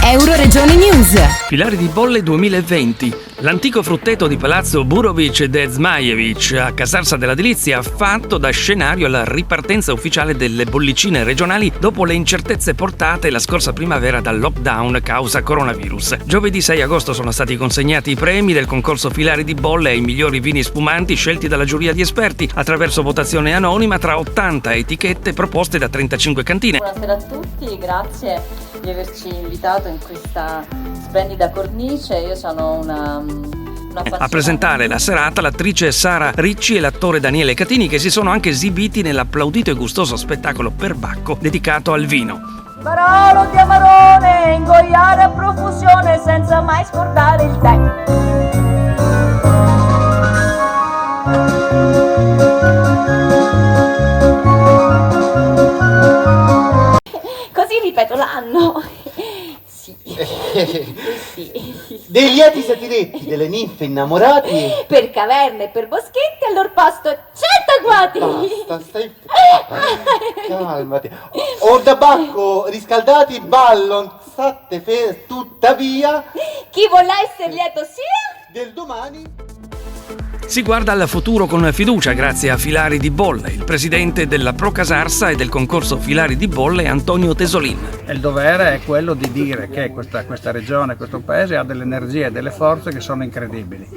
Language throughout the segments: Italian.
Euroregione News. Filari di Bolle 2020. L'antico frutteto di Palazzo Burovic de Zmajevic a Casarsa della Delizia ha fatto da scenario alla ripartenza ufficiale delle bollicine regionali dopo le incertezze portate la scorsa primavera dal lockdown causa coronavirus. Giovedì 6 agosto sono stati consegnati i premi del concorso Filari di Bolle ai migliori vini spumanti scelti dalla giuria di esperti attraverso votazione anonima tra 80 etichette proposte da 35 cantine. Buonasera a tutti, grazie di averci invitato in questa splendida cornice. Io sono una a presentare la serata l'attrice Sara Ricci e l'attore Daniele Catini, che si sono anche esibiti nell'applaudito e gustoso spettacolo Perbacco dedicato al vino. Barolo di Amarone, ingoiare a profusione senza mai scordare il tè. Così ripeto l'anno. Sì. Dei lieti satiretti, delle ninfe innamorati. Per caverne e per boschetti al loro pasto 100 agguati. Basta, stai calmati. O da bacco riscaldati ballon, state tuttavia. Chi vuole essere lieto sia del domani. Si guarda al futuro con fiducia grazie a Filari di Bolle. Il presidente della Pro Casarsa e del concorso Filari di Bolle è Antonio Tesolin. Il dovere è quello di dire che questa regione, questo paese ha delle energie e delle forze che sono incredibili.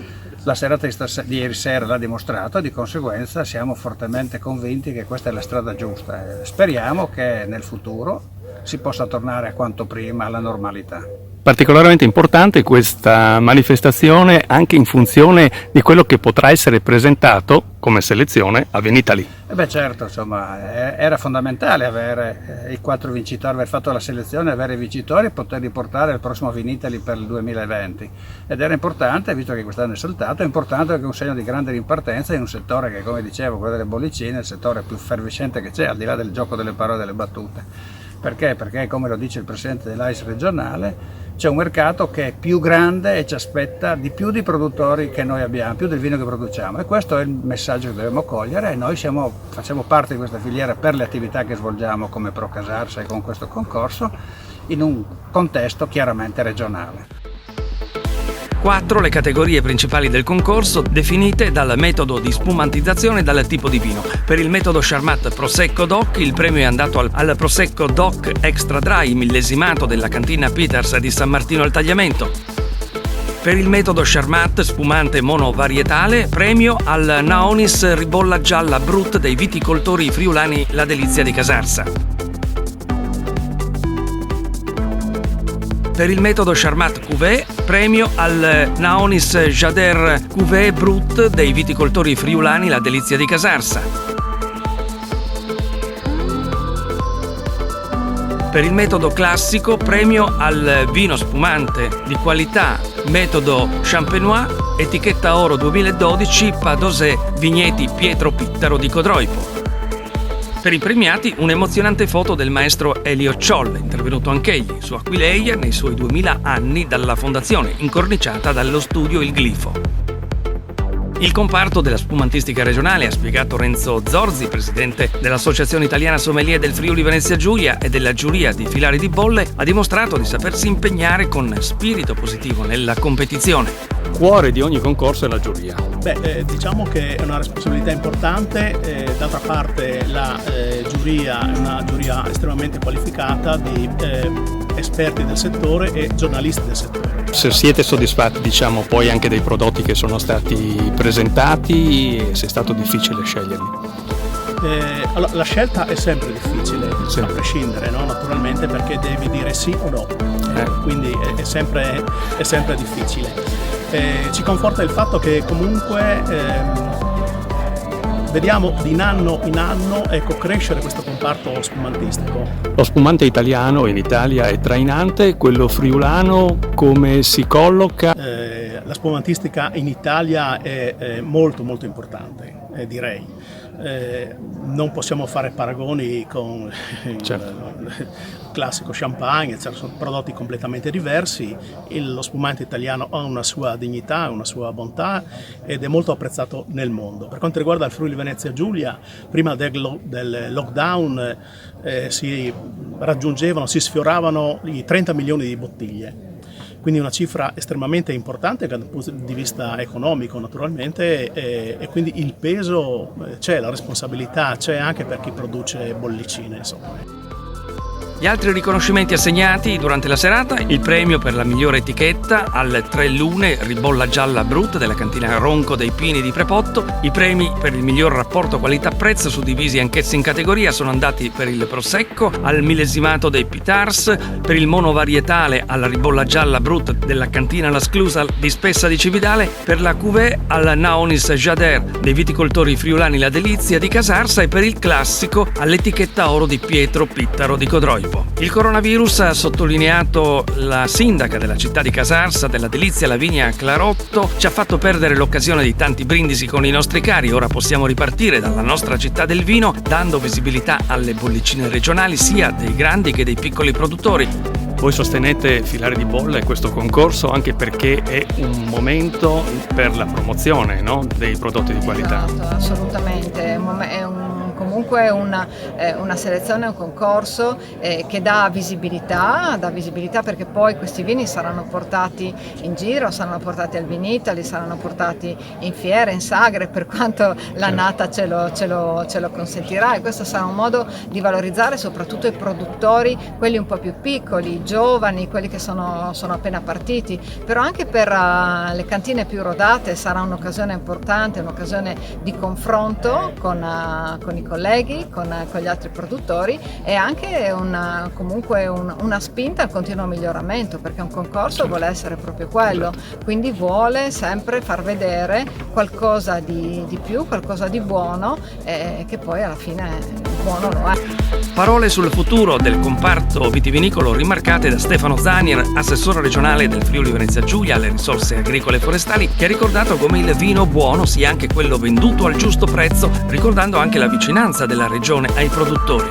La serata di ieri sera l'ha dimostrato e di conseguenza siamo fortemente convinti che questa è la strada giusta. Speriamo che nel futuro si possa tornare a quanto prima alla normalità. Particolarmente importante questa manifestazione anche in funzione di quello che potrà essere presentato come selezione a Vinitaly. Certo, insomma, era fondamentale avere i 4 vincitori, aver fatto la selezione, avere i vincitori e poterli portare al prossimo Vinitaly per il 2020. Ed era importante, visto che quest'anno è saltato, è importante perché è un segno di grande ripartenza in un settore che, come dicevo, quello delle bollicine, è il settore più effervescente che c'è, al di là del gioco delle parole e delle battute. Perché? Perché, come lo dice il presidente dell'AIS regionale, c'è un mercato che è più grande e ci aspetta di più di produttori che noi abbiamo, più del vino che produciamo, e questo è il messaggio che dobbiamo cogliere, e noi facciamo parte di questa filiera per le attività che svolgiamo come Pro Casarsa e con questo concorso in un contesto chiaramente regionale. 4 le categorie principali del concorso, definite dal metodo di spumantizzazione e dal tipo di vino. Per il metodo Charmat Prosecco DOC il premio è andato al Prosecco DOC Extra Dry, millesimato della cantina Peters di San Martino al Tagliamento. Per il metodo Charmat spumante monovarietale, premio al Naonis Ribolla Gialla Brut dei viticoltori friulani La Delizia di Casarsa. Per il metodo Charmat Cuvée, premio al Naonis Jader Cuvée Brut dei viticoltori friulani La Delizia di Casarsa. Per il metodo classico, premio al vino spumante di qualità metodo Champenois, etichetta oro 2012, Padosè Vigneti Pietro Pittaro di Codroipo. Per i premiati un'emozionante foto del maestro Elio Ciolle, intervenuto anch'egli su Aquileia nei suoi 2000 anni dalla fondazione, incorniciata dallo studio Il Glifo. Il comparto della spumantistica regionale, ha spiegato Renzo Zorzi, presidente dell'Associazione Italiana Sommelier del Friuli Venezia Giulia e della giuria di Filari di Bolle, ha dimostrato di sapersi impegnare con spirito positivo nella competizione. Cuore di ogni concorso è la giuria. Diciamo che è una responsabilità importante, d'altra parte la giuria è una giuria estremamente qualificata di esperti del settore e giornalisti del settore. Se siete soddisfatti, poi anche dei prodotti che sono stati presentati, se è stato difficile sceglierli? Allora, la scelta è sempre difficile, sì, a prescindere, no? Naturalmente, perché devi dire sì o no, quindi è sempre difficile. Ci conforta il fatto che comunque vediamo di anno in anno crescere questo comparto spumantistico. Lo spumante italiano in Italia è trainante, quello friulano come si colloca? La spumantistica in Italia è molto molto importante, direi. Non possiamo fare paragoni con Certo. il classico champagne, cioè sono prodotti completamente diversi. Lo spumante italiano ha una sua dignità, una sua bontà ed è molto apprezzato nel mondo. Per quanto riguarda il Friuli Venezia Giulia, prima del lockdown si sfioravano i 30 milioni di bottiglie. Quindi una cifra estremamente importante dal punto di vista economico naturalmente, e quindi il peso c'è, la responsabilità c'è anche per chi produce bollicine, insomma. Gli altri riconoscimenti assegnati durante la serata: il premio per la migliore etichetta al 3 Lune Ribolla Gialla Brut della cantina Ronco dei Pini di Prepotto. I premi per il miglior rapporto qualità-prezzo, suddivisi anch'essi in categoria, sono andati per il Prosecco al millesimato dei Pitars, per il monovarietale alla Ribolla Gialla Brut della cantina La Sclusa di Spessa di Cividale, per la Cuvée al Naonis Jader dei viticoltori friulani La Delizia di Casarsa e per il classico all'etichetta oro di Pietro Pittaro di Codroipo. Il coronavirus, ha sottolineato la sindaca della città di Casarsa della Delizia Lavinia Clarotto, ci ha fatto perdere l'occasione di tanti brindisi con i nostri cari. Ora possiamo ripartire dalla nostra città del vino, dando visibilità alle bollicine regionali sia dei grandi che dei piccoli produttori. Voi sostenete Filare di Bolle, questo concorso, anche perché è un momento per la promozione, no? Dei prodotti di qualità. Esatto, assolutamente, è comunque una selezione, un concorso che dà visibilità perché poi questi vini saranno portati in giro, saranno portati al Vinitaly, saranno portati in fiere, in sagre, per quanto l'annata ce lo consentirà, e questo sarà un modo di valorizzare soprattutto i produttori, quelli un po' più piccoli, giovani, quelli che sono appena partiti, però anche per le cantine più rodate sarà un'occasione importante, un'occasione di confronto con i colleghi, con gli altri produttori, e anche comunque una spinta al continuo miglioramento, perché un concorso vuole essere proprio quello, quindi vuole sempre far vedere qualcosa di più, qualcosa di buono, che poi alla fine buono lo è. Parole sul futuro del comparto vitivinicolo rimarcate da Stefano Zanier, assessore regionale del Friuli Venezia Giulia alle risorse agricole e forestali, che ha ricordato come il vino buono sia anche quello venduto al giusto prezzo, ricordando anche la vicinanza della regione ai produttori.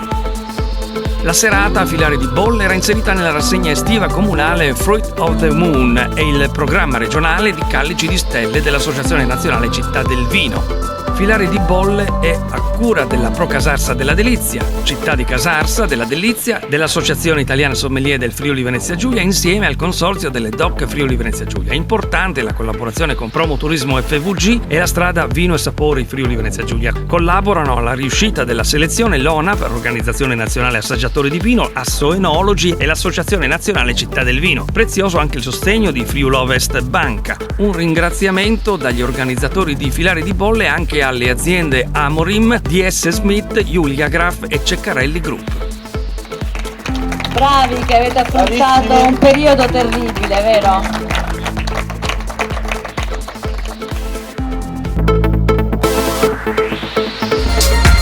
La serata a Filare di Bolle era inserita nella rassegna estiva comunale Fruit of the Moon e il programma regionale di Callici di Stelle dell'Associazione Nazionale Città del Vino. Filare di Bolle è a cura della Pro Casarsa della Delizia, Città di Casarsa della Delizia, dell'Associazione Italiana Sommelier del Friuli Venezia Giulia, insieme al consorzio delle DOC Friuli Venezia Giulia. Importante la collaborazione con Promo Turismo FVG e la strada Vino e Sapori Friuli Venezia Giulia. Collaborano alla riuscita della selezione l'ONAV, l'Organizzazione Nazionale Assaggiatori di Vino, Assoenologi e l'Associazione Nazionale Città del Vino. Prezioso anche il sostegno di Friulovest Banca. Un ringraziamento dagli organizzatori di Filare di Bolle anche alle aziende Amorim, DS Smith, Julia Graf e Ceccarelli Group. Bravi che avete affrontato un periodo terribile, vero?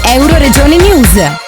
Euroregione News.